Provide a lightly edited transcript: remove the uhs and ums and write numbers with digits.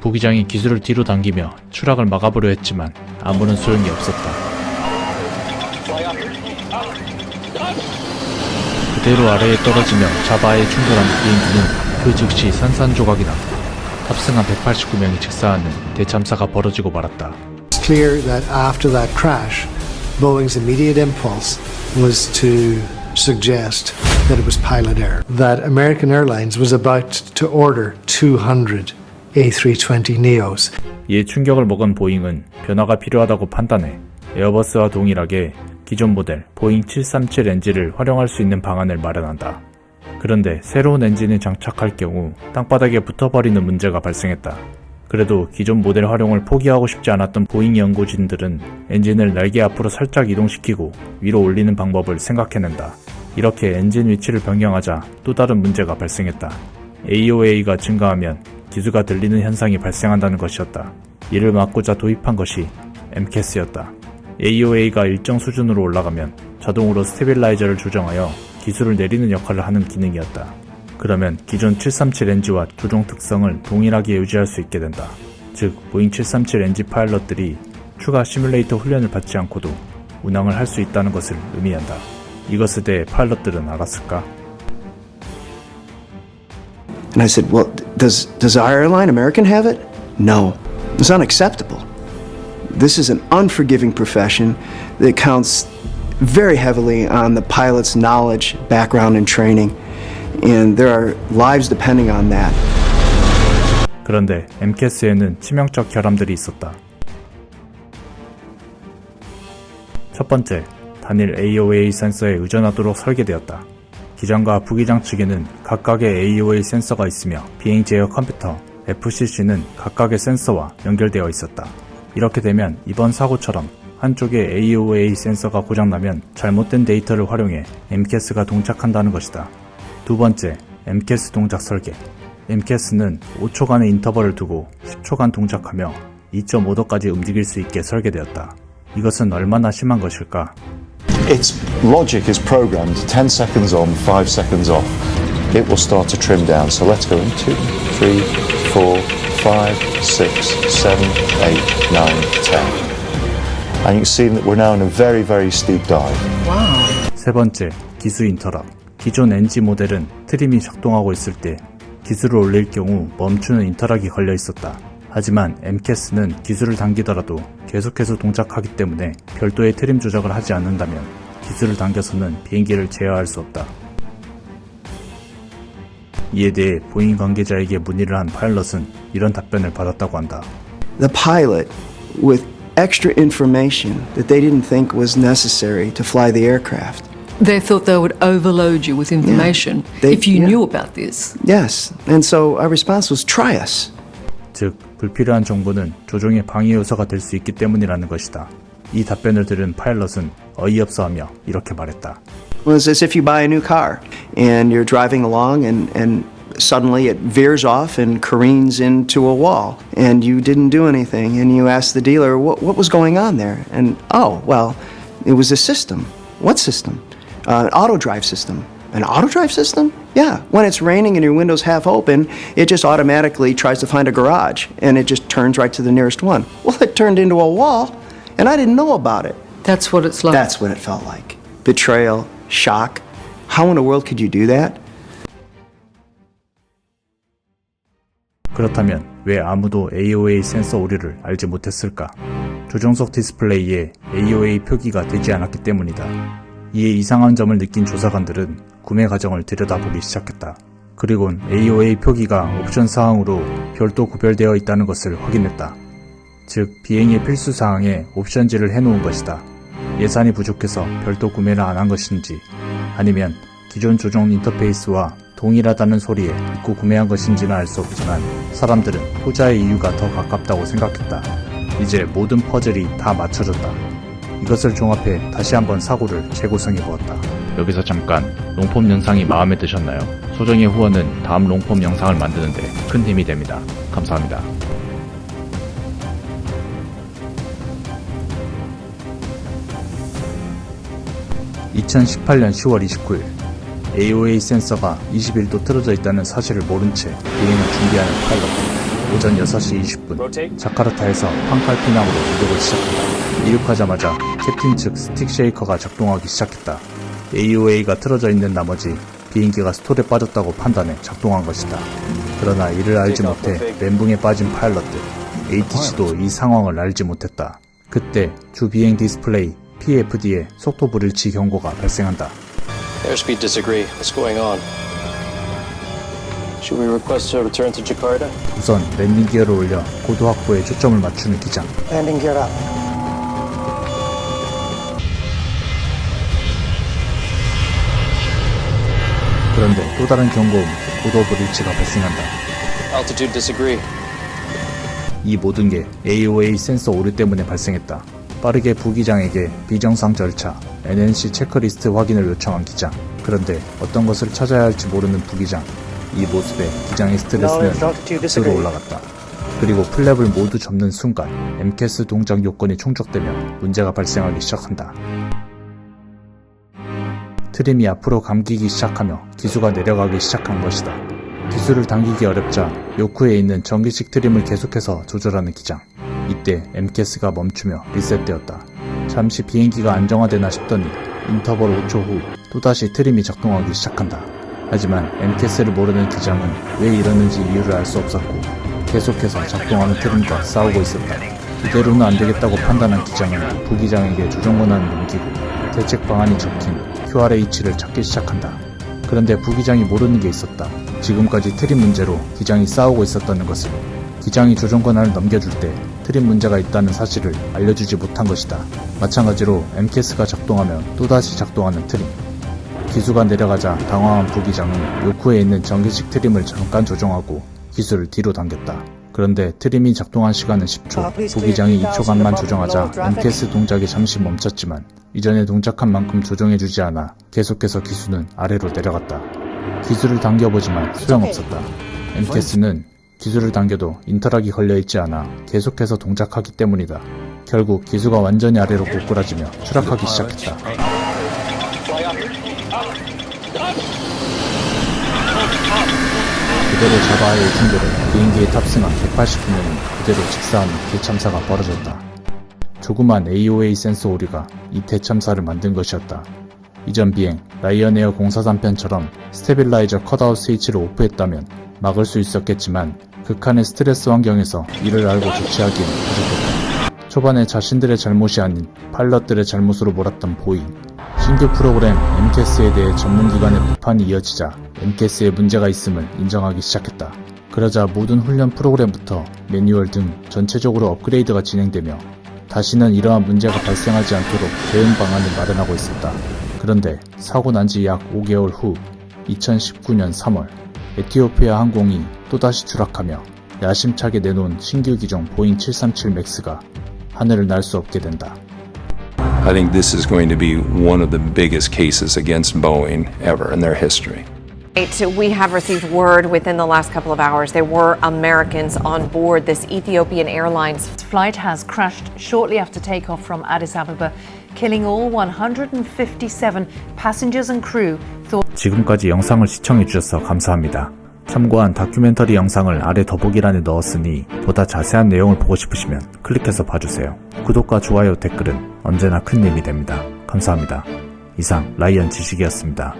부기장이 기술을 뒤로 당기며 추락을 막아보려 했지만 아무런 소용이 없었다. 그대로 아래에 떨어지며 자바에 충돌한 비행기는 그 즉시 산산조각이 났고 탑승한 189명이 직사하는 대참사가 벌어지고 말았다. It's clear that after that crash, Boeing's immediate impulse was to suggest that it was pilot error. That American Airlines was about to order 200 A320neos. 이에 충격을 먹은 보잉은 변화가 필요하다고 판단해 에어버스와 동일하게 기존 모델 보잉 737 엔진을 활용할 수 있는 방안을 마련한다. 그런데 새로운 엔진을 장착할 경우 땅바닥에 붙어버리는 문제가 발생했다. 그래도 기존 모델 활용을 포기하고 싶지 않았던 보잉 연구진들은 엔진을 날개 앞으로 살짝 이동시키고 위로 올리는 방법을 생각해낸다. 이렇게 엔진 위치를 변경하자 또 다른 문제가 발생했다. AOA가 증가하면 기수가 들리는 현상이 발생한다는 것이었다. 이를 막고자 도입한 것이 MCAS였다. AOA가 일정 수준으로 올라가면 자동으로 스테빌라이저를 조정하여 기술을 내리는 역할을 하는 기능이었다. 그러면 기존 737 엔진과 조종 특성을 동일하게 유지할 수 있게 된다. 즉, 보잉 737 엔진 파일럿들이 추가 시뮬레이터 훈련을 받지 않고도 운항을 할 수 있다는 것을 의미한다. 이것에 대해 파일럿들은 알았을까? And I said, well, does our airline, American, have it? No. It's unacceptable. This is an unforgiving profession that counts very heavily on the pilot's knowledge, background, and training. And there are lives depending on that. 그런데 MCAS에는 치명적 결함들이 있었다. 첫 번째, 단일 AOA 센서에 의존하도록 설계되었다. 기장과 부기장 측에는 각각의 AOA 센서가 있으며 비행 제어 컴퓨터 FCC는 각각의 센서와 연결되어 있었다. 이렇게 되면 이번 사고처럼 한쪽의 AOA 센서가 고장나면 잘못된 데이터를 활용해 MCAS가 동작한다는 것이다. 두 번째, MCAS 동작 설계. MCAS는 5초간의 인터벌을 두고 10초간 동작하며 2.5도까지 움직일 수 있게 설계되었다. 이것은 얼마나 심한 것일까? Its logic is programmed 10 seconds on, 5 seconds off. It will start to trim down. So let's go in 2, 3, 4, 5, 6, 7, 8, 9, 10. And you can see that we're now in a very, very steep dive. 세 번째, 기수 인터럽. 기존 NG 모델은 트림이 작동하고 있을 때 기술을 올릴 경우 멈추는 인터락이 걸려 있었다. 하지만 MCAS는 기술을 당기더라도 계속해서 동작하기 때문에 별도의 트림 조작을 하지 않는다면 기술을 당겨서는 비행기를 제어할 수 없다. 이에 대해 보잉 관계자에게 문의를 한 파일럿은 이런 답변을 받았다고 한다. The pilot, with extra information that they didn't think was necessary to fly the aircraft. They thought they would overload you with information if you knew about this. Yes, and so our response was, try us. 즉, 불필요한 정보는 조종의 방해 요소가 될 수 있기 때문이라는 것이다. 이 답변을 들은 파일럿은 어이없어하며 이렇게 말했다. It was as if you buy a new car and you're driving along and suddenly it veers off and careens into a wall and you didn't do anything and you ask the dealer what was going on there and oh, well, it was a system. What system? An auto drive system. An auto drive system? Yeah, when it's raining and your window's half open, it just automatically tries to find a garage and it just turns right to the nearest one. Well, it turned into a wall and I didn't know about it. That's what it's like. That's what it felt like. Betrayal, shock. How in the world could you do that? 그렇다면 왜 아무도 AOA 센서 오류를 알지 못했을까? 조종석 디스플레이에 AOA 표기가 되지 않았기 때문이다. 이에 이상한 점을 느낀 조사관들은 구매 과정을 들여다보기 시작했다. 그리곤 AOA 표기가 옵션 사항으로 별도 구별되어 있다는 것을 확인했다. 즉, 비행의 필수 사항에 옵션지를 해놓은 것이다. 예산이 부족해서 별도 구매를 안 한 것인지, 아니면 기존 조종 인터페이스와 동일하다는 소리에 믿고 구매한 것인지는 알 수 없지만 사람들은 후자의 이유가 더 가깝다고 생각했다. 이제 모든 퍼즐이 다 맞춰졌다. 이것을 종합해 다시 한번 사고를 재구성해보았다. 여기서 잠깐, 롱폼 영상이 마음에 드셨나요? 소정의 후원은 다음 롱폼 영상을 만드는데 큰 힘이 됩니다. 감사합니다. (2018년 10월 29일) AOA 센서가 21도 틀어져 있다는 사실을 모른 채 비행을 준비하는 파일럿. 오전 6시 20분 자카르타에서 팡칼피낭으로 이동을 시작한다. 이륙하자마자 캡틴 측 스틱 쉐이커가 작동하기 시작했다. AOA가 틀어져 있는 나머지 비행기가 스톨에 빠졌다고 판단해 작동한 것이다. 그러나 이를 알지 못해 멘붕에 빠진 파일럿들 ATC도 이 상황을 알지 못했다. 그때 주 비행 디스플레이 PFD에 속도 불일치 경고가 발생한다. Airspeed disagree. What's going on? Should we request to return to Jakarta? 우선 랜딩 기어를 올려 고도 확보에 초점을 맞추는 기장. Landing gear up. 그런데 또 다른 경고음 고도 불일치가 발생한다. Altitude disagree. 이 모든 게 AOA 센서 오류 때문에 발생했다. 빠르게 부기장에게 비정상 절차, NNC 체크리스트 확인을 요청한 기장. 그런데 어떤 것을 찾아야 할지 모르는 부기장. 이 모습에 기장의 스트레스는 극도로 올라갔다. 그리고 플랩을 모두 접는 순간 MCAS 동작 요건이 충족되며 문제가 발생하기 시작한다. 트림이 앞으로 감기기 시작하며 기수가 내려가기 시작한 것이다. 기수를 당기기 어렵자 요크에 있는 전기식 트림을 계속해서 조절하는 기장. 이때 MCAS가 멈추며 리셋되었다. 잠시 비행기가 안정화되나 싶더니 인터벌 5초 후 또다시 트림이 작동하기 시작한다. 하지만 MCAS를 모르는 기장은 왜 이러는지 이유를 알 수 없었고 계속해서 작동하는 트림과 싸우고 있었다. 이대로는 안되겠다고 판단한 기장은 부기장에게 조정 권한을 넘기고 대책 방안이 적힌 QRH를 찾기 시작한다. 그런데 부기장이 모르는 게 있었다. 지금까지 트림 문제로 기장이 싸우고 있었다는 것을. 기장이 조정 권한을 넘겨줄 때 트림 문제가 있다는 사실을 알려주지 못한 것이다. 마찬가지로 MCAS가 작동하면 또다시 작동하는 트림. 기수가 내려가자 당황한 부기장은 요크에 있는 전기식 트림을 잠깐 조정하고 기수를 뒤로 당겼다. 그런데 트림이 작동한 시간은 10초, 부기장이 2초간만 조정하자 MCAS 동작이 잠시 멈췄지만 이전에 동작한 만큼 조정해주지 않아 계속해서 기수는 아래로 내려갔다. 기수를 당겨보지만 소용없었다. MCAS는 기수를 당겨도 인터락이 걸려있지 않아 계속해서 동작하기 때문이다. 결국 기수가 완전히 아래로 고꾸라지며 추락하기 시작했다. 그대로 잡아야 할 팀들을 비행기에 탑승한 189명이 그대로 직사하는 대참사가 벌어졌다. 조그만 AOA 센서 오류가 이 대참사를 만든 것이었다. 이전 비행 라이언에어 043편처럼 스테빌라이저 컷아웃 스위치를 오프했다면 막을 수 있었겠지만 극한의 스트레스 환경에서 이를 알고 조치하기엔 부족했다. 초반에 자신들의 잘못이 아닌 파일럿들의 잘못으로 몰았던 보잉. 신규 프로그램 MCAS에 대해 전문기관의 비판이 이어지자 MCAS에 문제가 있음을 인정하기 시작했다. 그러자 모든 훈련 프로그램부터 매뉴얼 등 전체적으로 업그레이드가 진행되며 다시는 이러한 문제가 발생하지 않도록 대응 방안을 마련하고 있었다. 그런데 사고 난 지 약 5개월 후 2019년 3월 에티오피아 항공이 또다시 추락하며 야심차게 내놓은 신규 기종 보잉 737 맥스가 하늘을 날 수 없게 된다. I think this is going to be one of the biggest cases against Boeing ever in their history. We have received word within the last couple of hours there were Americans on board this Ethiopian Airlines flight has crashed shortly after takeoff from Addis Ababa, killing all 157 passengers and crew. 지금까지 영상을 시청해주셔서 감사합니다. 참고한 다큐멘터리 영상을 아래 더보기란에 넣었으니 보다 자세한 내용을 보고 싶으시면 클릭해서 봐주세요. 구독과 좋아요, 댓글은 언제나 큰 힘이 됩니다. 감사합니다. 이상 라이언 지식이었습니다.